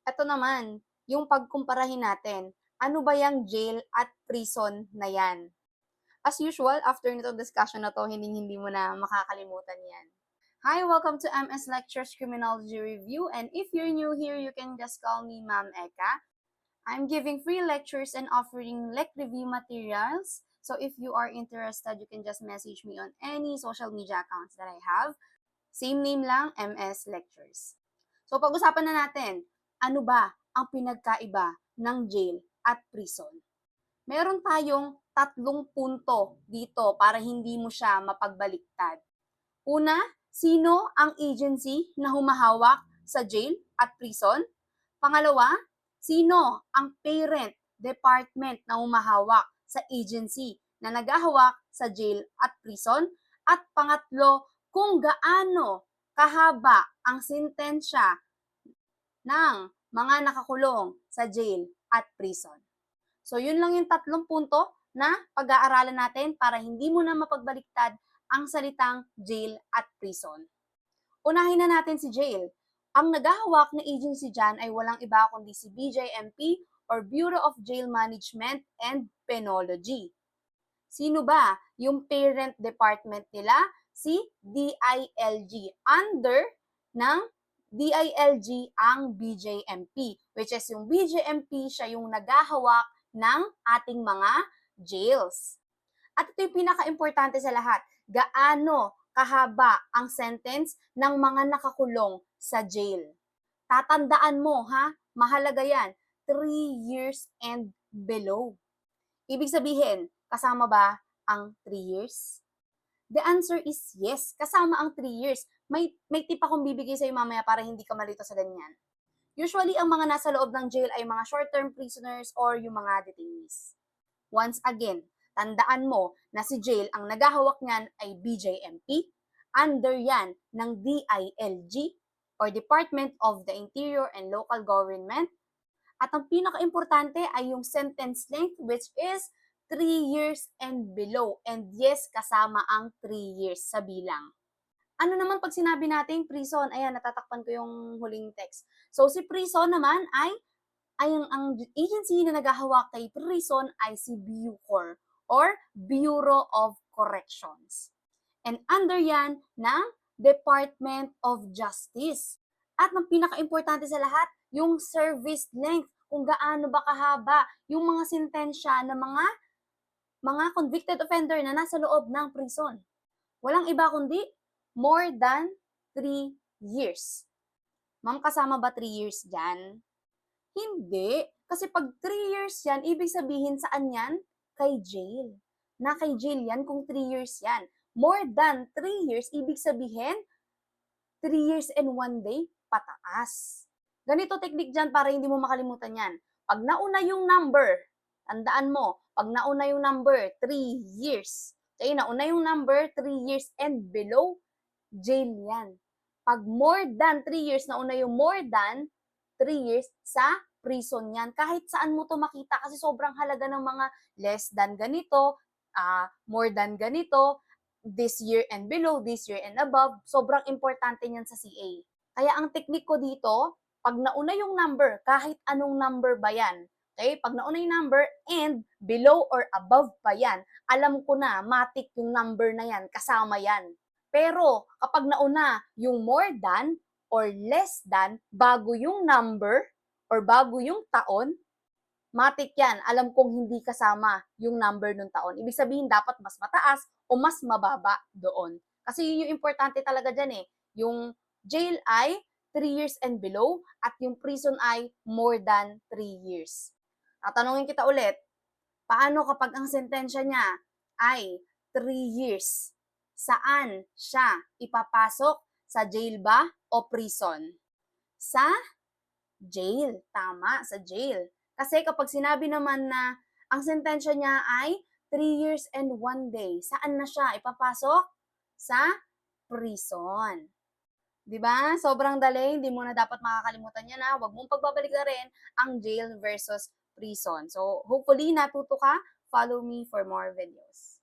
Eto naman, yung pagkumparahin natin, ano ba yung jail at prison na yan? As usual, after nitong discussion na to, hindi mo na makakalimutan yan. Hi, welcome to MS Lectures Criminology Review, and if you're new here, you can just call me Ma'am Eka. I'm giving free lectures and offering lec review materials. So if you are interested, you can just message me on any social media accounts that I have. Same name lang, MS Lectures. So pag-usapan na natin, ano ba ang pinagkaiba ng jail at prison? Meron tayong tatlong punto dito para hindi mo siya mapagbaliktad. Una, sino ang agency na humahawak sa jail at prison? Pangalawa, sino ang parent department na humahawak sa agency na naghahawak sa jail at prison? At pangatlo, kung gaano kahaba ang sentensya ng mga nakakulong sa jail at prison. So yun lang yung tatlong punto na pag-aaralan natin para hindi mo na mapagbaliktad ang salitang jail at prison. Unahin na natin si jail. Ang naghahawak na agency dyan ay walang iba kundi si BJMP or Bureau of Jail Management and Penology. Sino ba yung parent department nila? Si DILG. Under ng DILG ang BJMP, which is yung BJMP siya yung naghahawak ng ating mga jails. At ito yung pinaka-importante sa lahat, gaano kahaba ang sentence ng mga nakakulong sa jail. Tatandaan mo ha, mahalaga yan, 3 years and below. Ibig sabihin, kasama ba ang 3 years? The answer is yes, kasama ang 3 years. May tip akong bibigay sa'yo mamaya para hindi ka malito sa ganyan. Usually, ang mga nasa loob ng jail ay mga short-term prisoners or yung mga detainees. Once again, tandaan mo na si jail ang naghahawak niyan ay BJMP, under yan ng DILG or Department of the Interior and Local Government. At ang pinaka-importante ay yung sentence length which is 3 years and below. And yes, kasama ang 3 years sa bilang. Ano naman pag sinabi nating prison? Ayan, natatakpan ko yung huling text. So, si prison naman ay ang agency na naghahawak kay prison ay si BUCOR or Bureau of Corrections. And under yan ng Department of Justice. At ang pinaka-importante sa lahat, yung service length, kung gaano ba kahaba yung mga sentensya ng mga convicted offender na nasa loob ng prison. Walang iba kundi more than 3 years. Ma'am, kasama ba 3 years dyan? Hindi. Kasi pag 3 years yan, ibig sabihin saan yan? Kay jail. Na kay jail yan kung 3 years yan. More than 3 years, ibig sabihin 3 years and 1 day pataas. Ganito technique dyan para hindi mo makalimutan yan. Pag nauna yung number, tandaan mo, pag nauna yung number, 3 years. Okay, nauna yung number, 3 years and below, jail yan. Pag more than 3 years, nauna yung more than 3 years, sa prison yan. Kahit saan mo to makita kasi sobrang halaga ng mga less than ganito, more than ganito, this year and below, this year and above, sobrang importante niyan sa CA. Kaya ang technique ko dito, pag nauna yung number, kahit anong number ba yan, okay? Pag nauna yung number and below or above pa yan, alam ko na, matik yung number na yan, kasama yan. Pero kapag nauna yung more than or less than, bago yung number or bago yung taon, matik yan, alam kong hindi kasama yung number ng taon. Ibig sabihin, dapat mas mataas o mas mababa doon. Kasi yun yung importante talaga dyan eh. Yung jail ay 3 years and below at yung prison ay more than 3 years. Tatanungin kita ulit, paano kapag ang sentensya niya ay 3 years? Saan siya ipapasok? Sa jail ba o prison? Sa jail. Tama, sa jail. Kasi kapag sinabi naman na ang sentensya niya ay 3 years and 1 day, saan na siya ipapasok? Sa prison. 'Di ba? Sobrang dali, hindi mo na dapat makakalimutan yan ha. Huwag mong pagbabalik na rin ang jail versus prison. So, hopefully natuto ka. Follow me for more videos.